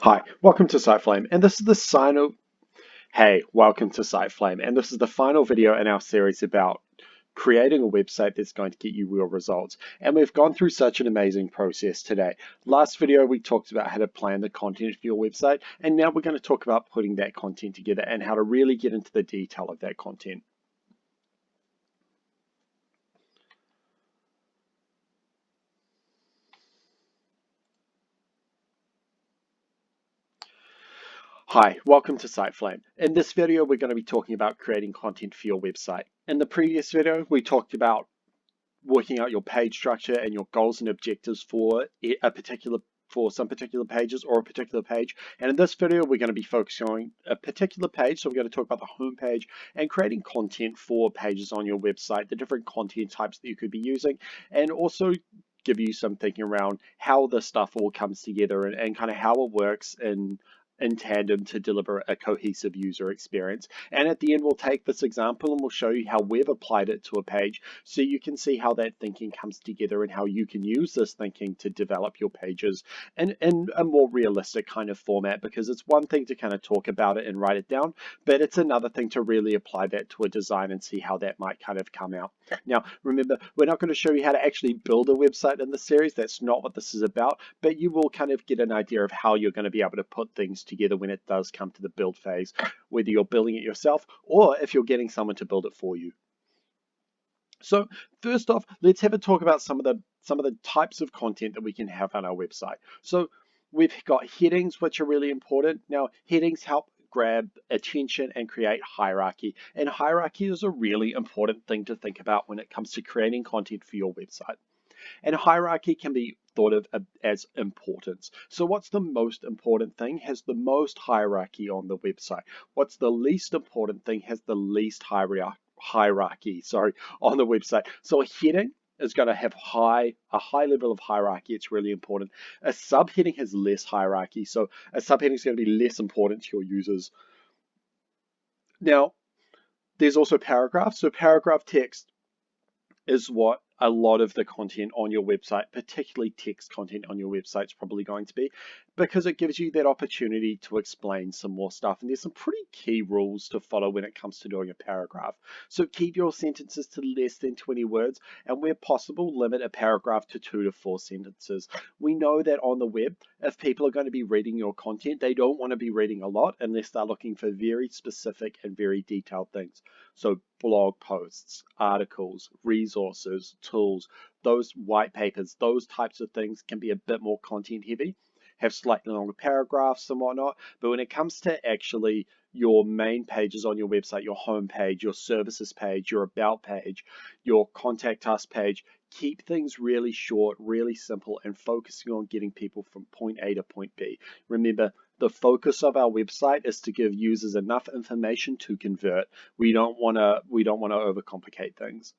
Hi, welcome to SiteFlame, and this is the final. Hey, welcome to SiteFlame, and this is the final video in our series about creating a website that's going to get you real results. And we've gone through such an amazing process today. Last video we talked about how to plan the content for your website, and now we're going to talk about putting that content together and how to really get into the detail of that content. Hi, welcome to SiteFlame. In this video, we're going to be talking about creating content for your website. In the previous video, we talked about working out your page structure and your goals and objectives for some particular pages or a particular page. And in this video, we're going to be focusing on a particular page. So we're going to talk about the home page and creating content for pages on your website, the different content types that you could be using, and also give you some thinking around how this stuff all comes together and kind of how it works in tandem to deliver a cohesive user experience. And at the end, we'll take this example and we'll show you how we've applied it to a page so you can see how that thinking comes together and how you can use this thinking to develop your pages in a more realistic kind of format, because it's one thing to kind of talk about it and write it down, but it's another thing to really apply that to a design and see how that might kind of come out. Now, remember, we're not going to show you how to actually build a website in this series. That's not what this is about, but you will kind of get an idea of how you're going to be able to put things together when it does come to the build phase, whether you're building it yourself or if you're getting someone to build it for you. So first off, let's have a talk about some of the types of content that we can have on our website. So we've got headings, which are really important. Now, headings help grab attention and create hierarchy. And hierarchy is a really important thing to think about when it comes to creating content for your website. And hierarchy can be thought of as importance. So what's the most important thing has the most hierarchy on the website. What's the least important thing has the least hierarchy on the website. So a heading is going to have a high level of hierarchy. It's really important. A subheading has less hierarchy. So a subheading is going to be less important to your users. Now, there's also paragraphs. So paragraph text is what a lot of the content on your website, particularly text content on your website, is probably going to be, because it gives you that opportunity to explain some more stuff. And there's some pretty key rules to follow when it comes to doing a paragraph. So keep your sentences to less than 20 words, and where possible, limit a paragraph to 2 to 4 sentences. We know that on the web, if people are going to be reading your content, they don't want to be reading a lot unless they're looking for very specific and very detailed things. So blog posts, articles, resources, tools, those white papers, those types of things can be a bit more content heavy, have slightly longer paragraphs and whatnot. But when it comes to actually your main pages on your website, your home page, your services page, your about page, your contact us page, keep things really short, really simple, and focusing on getting people from point A to point B. Remember, the focus of our website is to give users enough information to convert. We don't want to overcomplicate things.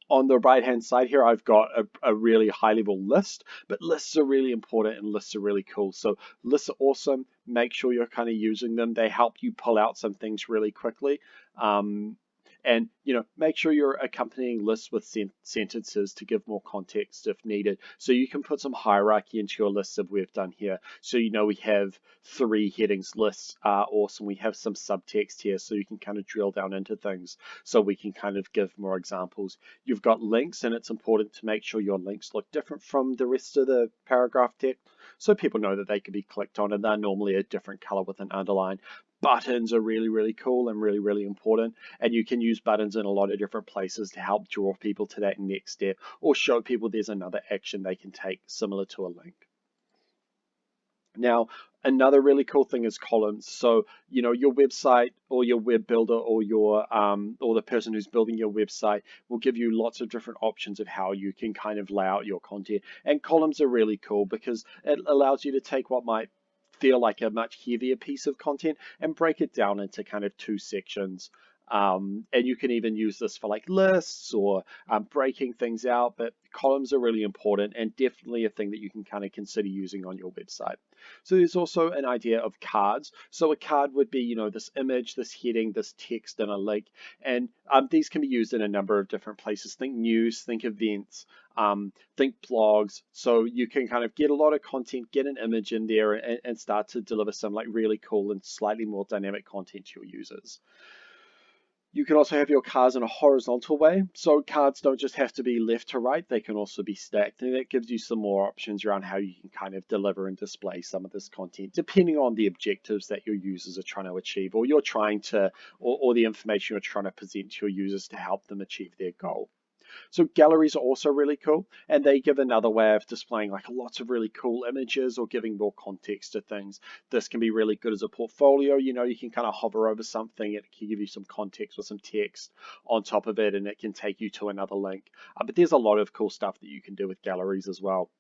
On the right-hand side here, I've got a really high-level list, but lists are really important and lists are really cool. So lists are awesome. Make sure you're kind of using them. They help you pull out some things really quickly. And make sure you're accompanying lists with sentences to give more context if needed. So you can put some hierarchy into your lists that we've done here. So we have 3 headings. Lists are awesome. We have some subtext here so you can kind of drill down into things so we can kind of give more examples. You've got links, and it's important to make sure your links look different from the rest of the paragraph text so people know that they can be clicked on, and they're normally a different color with an underline. Buttons are really, really cool and really, really important. And you can use buttons in a lot of different places to help draw people to that next step or show people there's another action they can take similar to a link. Now, another really cool thing is columns. So, your website or your web builder or or the person who's building your website will give you lots of different options of how you can kind of lay out your content. And columns are really cool because it allows you to take what might feel like a much heavier piece of content and break it down into kind of 2 sections. And you can even use this for like lists or breaking things out, but columns are really important and definitely a thing that you can kind of consider using on your website. So there's also an idea of cards. So a card would be, this image, this heading, this text, and a link. And these can be used in a number of different places. Think news, think events, think blogs. So you can kind of get a lot of content, get an image in there, and start to deliver some like really cool and slightly more dynamic content to your users. You can also have your cards in a horizontal way. So cards don't just have to be left to right, they can also be stacked. And that gives you some more options around how you can kind of deliver and display some of this content, depending on the objectives that your users are trying to achieve, or you're trying to, or the information you're trying to present to your users to help them achieve their goal. So galleries are also really cool, and they give another way of displaying like lots of really cool images or giving more context to things. This can be really good as a portfolio. You can kind of hover over something, it can give you some context or some text on top of it, and it can take you to another link. But there's a lot of cool stuff that you can do with galleries as well.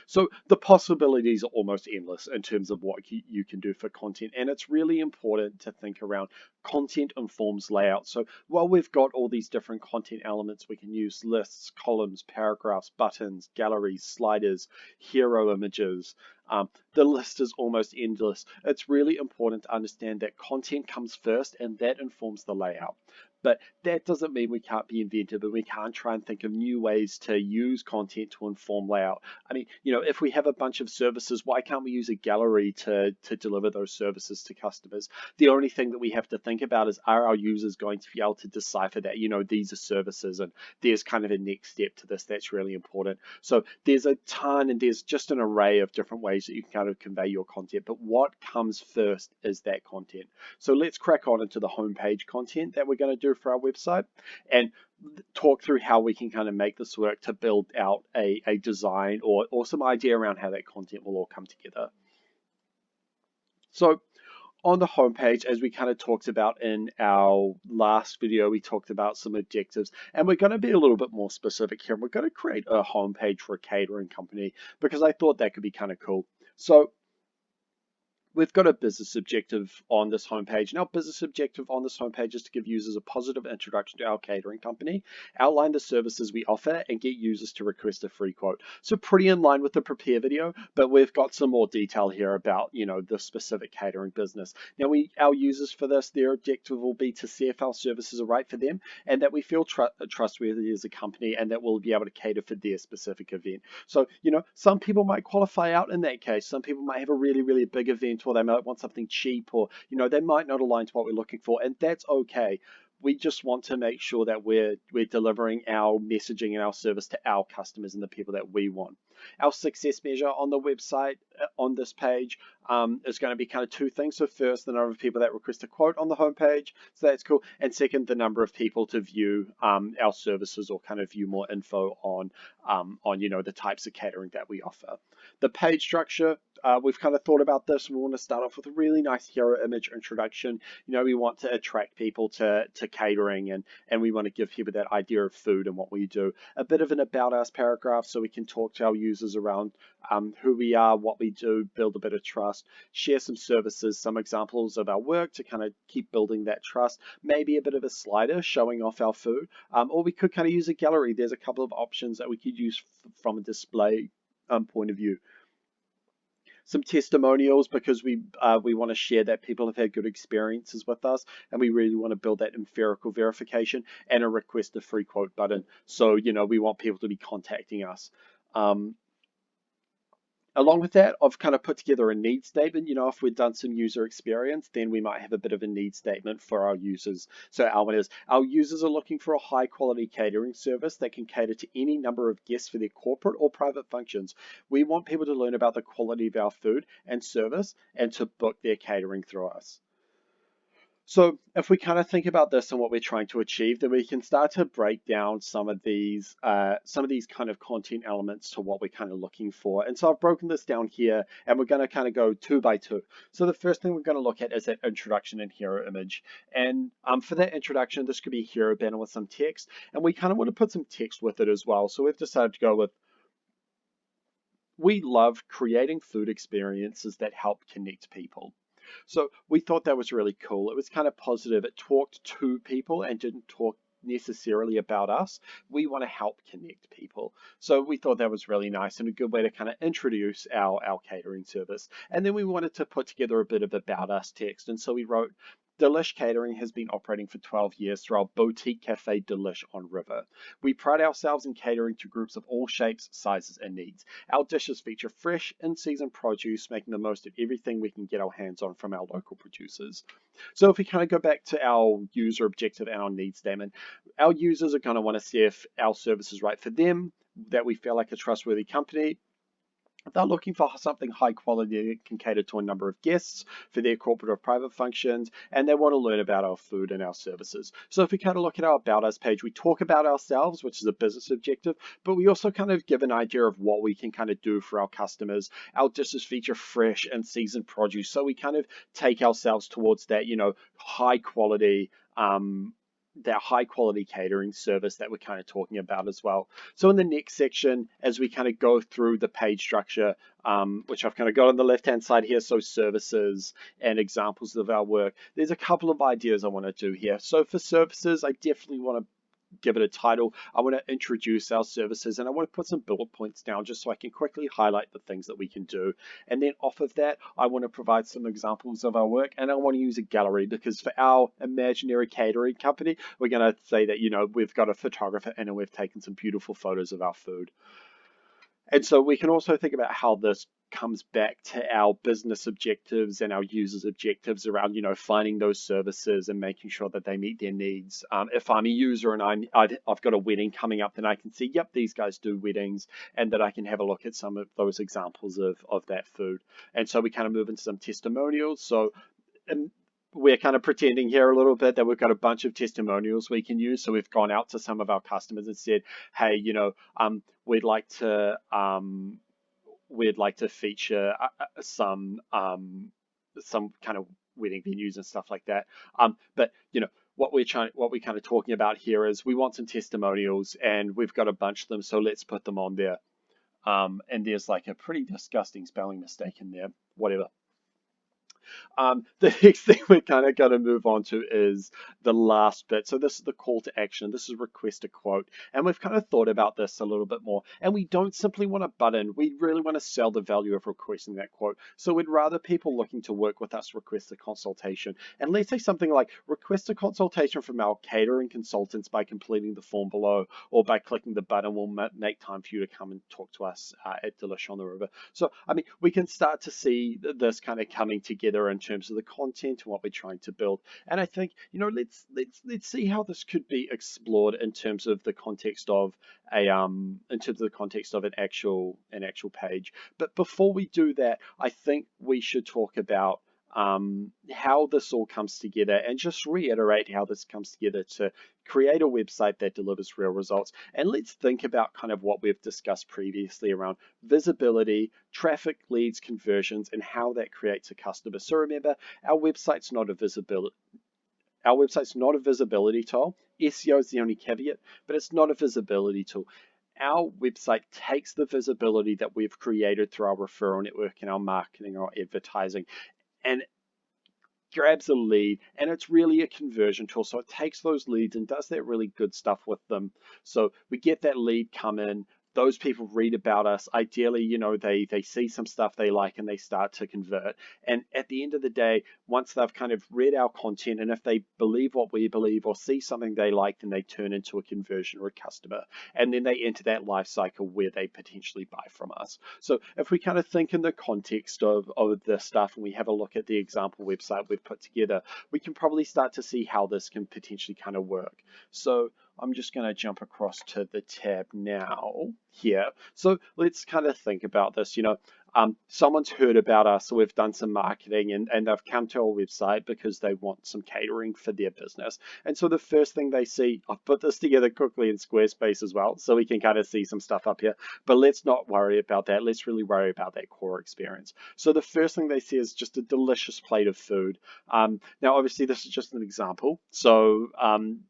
So the possibilities are almost endless in terms of what you can do for content. And it's really important to think around content informs layout. So while we've got all these different content elements, we can use lists, columns, paragraphs, buttons, galleries, sliders, hero images. The list is almost endless. It's really important to understand that content comes first and that informs the layout. But that doesn't mean we can't be inventive and we can't try and think of new ways to use content to inform layout. I mean, if we have a bunch of services, why can't we use a gallery to deliver those services to customers? The only thing that we have to think about is, are our users going to be able to decipher that, these are services, and there's kind of a next step to this that's really important. So there's a ton, and there's just an array of different ways that you can kind of convey your content, but what comes first is that content. So let's crack on into the homepage content that we're going to do for our website and talk through how we can kind of make this work to build out a design or some idea around how that content will all come together. So on the homepage, as we kind of talked about in our last video, we talked about some objectives, and we're going to be a little bit more specific here. We're going to create a homepage for a catering company because I thought that could be kind of cool. So we've got a business objective on this homepage. And our business objective on this homepage is to give users a positive introduction to our catering company, outline the services we offer, and get users to request a free quote. So pretty in line with the prepare video, but we've got some more detail here about, the specific catering business. Now, our users for this, their objective will be to see if our services are right for them and that we feel trustworthy as a company and that we'll be able to cater for their specific event. So, some people might qualify out in that case. Some people might have a really, really big event, or they might want something cheap, or they might not align to what we're looking for, and that's okay. We just want to make sure that we're delivering our messaging and our service to our customers and the people that we want. Our success measure on the website on this page is going to be kind of two things. So first, the number of people that request a quote on the homepage, so that's cool. And second, the number of people to view our services or kind of view more info on the types of catering that we offer. The page structure, we've kind of thought about this. We want to start off with a really nice hero image introduction. We want to attract people to catering, and we want to give people that idea of food and what we do. A bit of an about us paragraph so we can talk to our users around who we are, what we do, build a bit of trust, share some services, some examples of our work to kind of keep building that trust, maybe a bit of a slider showing off our food, or we could kind of use a gallery. There's a couple of options that we could use from a display point of view. Some testimonials because we want to share that people have had good experiences with us, and we really want to build that empirical verification, and a request a free quote button. So we want people to be contacting us. Along with that, I've kind of put together a need statement. If we've done some user experience, then we might have a bit of a need statement for our users. So our one is, our users are looking for a high quality catering service that can cater to any number of guests for their corporate or private functions. We want people to learn about the quality of our food and service and to book their catering through us. So if we kind of think about this and what we're trying to achieve, then we can start to break down some of these kind of content elements to what we're kind of looking for. And so I've broken this down here, and we're going to kind of go 2 by 2. So the first thing we're going to look at is that introduction and hero image. And for that introduction, this could be a hero banner with some text, and we kind of want to put some text with it as well. So we've decided to go with, we love creating food experiences that help connect people. So we thought that was really cool. It was kind of positive. It talked to people and didn't talk necessarily about us. We want to help connect people. So we thought that was really nice and a good way to kind of introduce our catering service. And then we wanted to put together a bit of about us text. And so we wrote, DELISH Catering has been operating for 12 years through our boutique cafe DELISH on River. We pride ourselves in catering to groups of all shapes, sizes, and needs. Our dishes feature fresh, in-season produce, making the most of everything we can get our hands on from our local producers. So if we kind of go back to our user objective and our needs statement, our users are going to want to see if our service is right for them, that we feel like a trustworthy company. They're looking for something high quality that can cater to a number of guests for their corporate or private functions, and they want to learn about our food and our services. So if we kind of look at our About Us page, we talk about ourselves, which is a business objective, but we also kind of give an idea of what we can kind of do for our customers. Our dishes feature fresh and seasoned produce, so we kind of take ourselves towards that, high quality that high quality catering service that we're kind of talking about as well. So in the next section, as we kind of go through the page structure, which I've kind of got on the left hand side here, so services and examples of our work, there's a couple of ideas I want to do here. So for services, I definitely want to give it a title. I want to introduce our services and I want to put some bullet points down just so I can quickly highlight the things that we can do. And then off of that, I want to provide some examples of our work and I want to use a gallery because for our imaginary catering company, we're going to say that, we've got a photographer and we've taken some beautiful photos of our food. And so we can also think about how this comes back to our business objectives and our users' objectives around, finding those services and making sure that they meet their needs. If I'm a user and I've got a wedding coming up, then I can see, yep, these guys do weddings, and that I can have a look at some of those examples of that food. And so we kind of move into some testimonials. So we're kind of pretending here a little bit that we've got a bunch of testimonials we can use. So we've gone out to some of our customers and said, hey, we'd like to feature some kind of wedding venues and stuff like that. But what we're kind of talking about here is we want some testimonials and we've got a bunch of them, so let's put them on there. And there's like a pretty disgusting spelling mistake in there, whatever. The next thing we're kind of going to move on to is the last bit. So this is the call to action. This is request a quote. And we've kind of thought about this a little bit more. And we don't simply want a button. We really want to sell the value of requesting that quote. So we'd rather people looking to work with us request a consultation. And let's say something like request a consultation from our catering consultants by completing the form below or by clicking the button. We'll make time for you to come and talk to us at DELISH on the River. So, we can start to see this kind of coming together in terms of the content and what we're trying to build. And I think, let's see how this could be explored in terms of the context of an actual page. But before we do that, I think we should talk about how this all comes together and just reiterate how this comes together to create a website that delivers real results. And let's think about kind of what we've discussed previously around visibility, traffic, leads, conversions, and how that creates a customer. So remember, our website's not a visibility tool. SEO is the only caveat, but it's not a visibility tool. Our website takes the visibility that we've created through our referral network and our marketing, our advertising, and grabs a lead, and it's really a conversion tool. So it takes those leads and does that really good stuff with them. So we get that lead come in, those people read about us. Ideally, they see some stuff they like and they start to convert. And at the end of the day, once they've kind of read our content, and if they believe what we believe or see something they like, then they turn into a conversion or a customer. And then they enter that life cycle where they potentially buy from us. So if we kind of think in the context of this stuff and we have a look at the example website we've put together, we can probably start to see how this can potentially kind of work. So I'm just going to jump across to the tab now here. So let's kind of think about this. Someone's heard about us, so we've done some marketing and they've come to our website because they want some catering for their business. And so the first thing they see, I've put this together quickly in Squarespace as well, so we can kind of see some stuff up here, but let's not worry about that. Let's really worry about that core experience. So the first thing they see is just a delicious plate of food. Now, obviously this is just an example. So,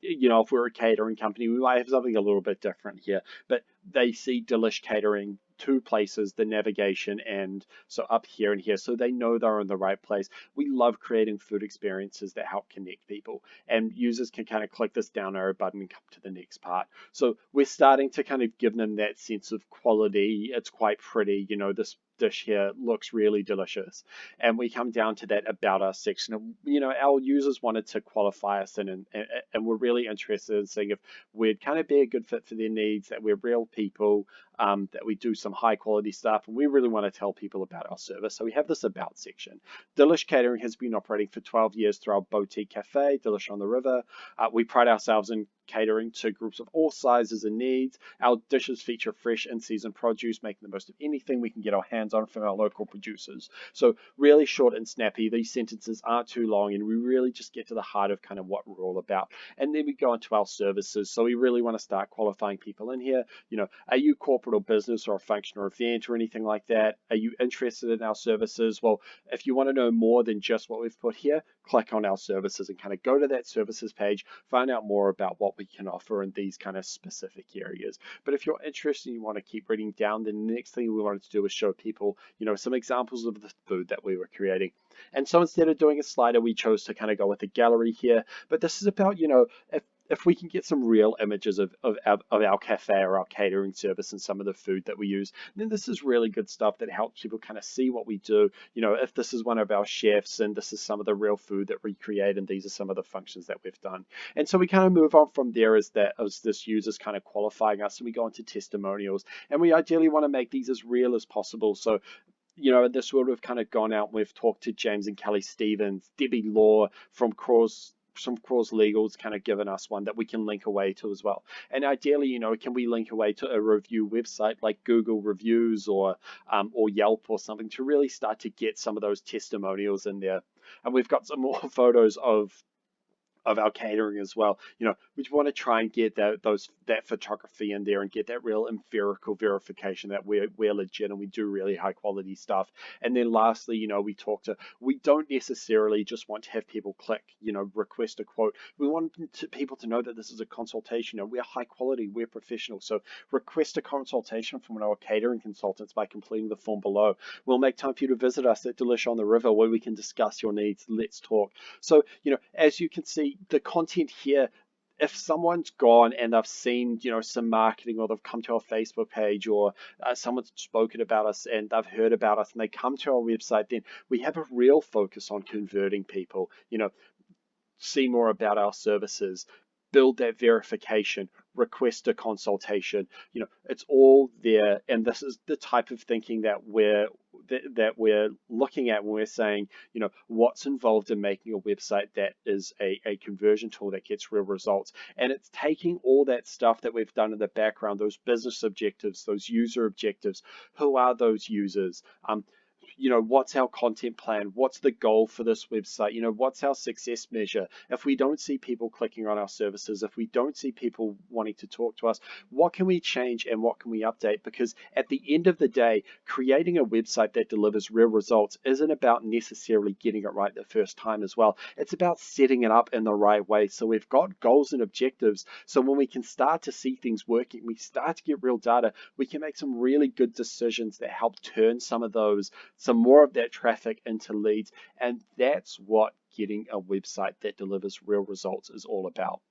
if we're a catering company, we might have something a little bit different here, but they see DELISH Catering two places, the navigation and so up here and here, so they know they're in the right place. We love creating food experiences that help connect people, and users can kind of click this down arrow button and come to the next part. So we're starting to kind of give them that sense of quality. It's quite pretty, you know, this dish here looks really delicious. And we come down to that about us section. And, you know, our users wanted to qualify us in, and we're really interested in seeing if we'd kind of be a good fit for their needs, that we're real people, that we do some high quality stuff, and we really want to tell people about our service. So we have this about section. DELISH Catering has been operating for 12 years through our boutique cafe, DELISH on the River. We pride ourselves in catering to groups of all sizes and needs. Our dishes feature fresh in-season produce, making the most of anything we can get our hands on from our local producers. So really short and snappy. These sentences aren't too long, and we really just get to the heart of kind of what we're all about. And then we go into our services. So we really want to start qualifying people in here. You know, are you corporate or business or a function or event or anything like that? Are you interested in our services? Well, if you want to know more than just what we've put here, click on our services and kind of go to that services page, find out more about what we can offer in these kind of specific areas. But if you're interested and you want to keep reading down, then the next thing we wanted to do was show people, you know, some examples of the food that we were creating. And so instead of doing a slider, we chose to kind of go with a gallery here. But this is about, you know, if we can get some real images of our cafe or our catering service and some of the food that we use, then this is really good stuff that helps people kind of see what we do. You know, if this is one of our chefs and this is some of the real food that we create and these are some of the functions that we've done. And so we kind of move on from there as this user's kind of qualifying us, and we go into testimonials, and we ideally want to make these as real as possible. So, you know, in this world, we've kind of gone out and we've talked to James and Kelly Stevens, Debbie Law from Craw's Legal's kind of given us one that we can link away to as well. And ideally, you know, can we link away to a review website like Google Reviews or Yelp or something to really start to get some of those testimonials in there. And we've got some more photos of our catering as well. You know, we want to try and get that photography in there and get that real empirical verification that we're legit and we do really high quality stuff. And then lastly, you know, we don't necessarily just want to have people click, you know, request a quote. We want people to know that this is a consultation. You know, we're high quality, we're professional. So request a consultation from one of our catering consultants by completing the form below. We'll make time for you to visit us at DELISH on the River where we can discuss your needs. Let's talk. So, you know, as you can see, the content here, if someone's gone and they've seen, you know, some marketing, or they've come to our Facebook page, or someone's spoken about us and they've heard about us and they come to our website, then we have a real focus on converting people. You know, see more about our services, build that verification, request a consultation. You know, it's all there, and this is the type of thinking that we're looking at when we're saying, you know, what's involved in making a website that is a conversion tool that gets real results. And it's taking all that stuff that we've done in the background, those business objectives, those user objectives. Who are those users? You know, what's our content plan? What's the goal for this website? You know, what's our success measure? If we don't see people clicking on our services, if we don't see people wanting to talk to us, what can we change and what can we update? Because at the end of the day, creating a website that delivers real results isn't about necessarily getting it right the first time as well. It's about setting it up in the right way. So we've got goals and objectives. So when we can start to see things working, we start to get real data, we can make some really good decisions that help turn some more of that traffic into leads. And that's what getting a website that delivers real results is all about.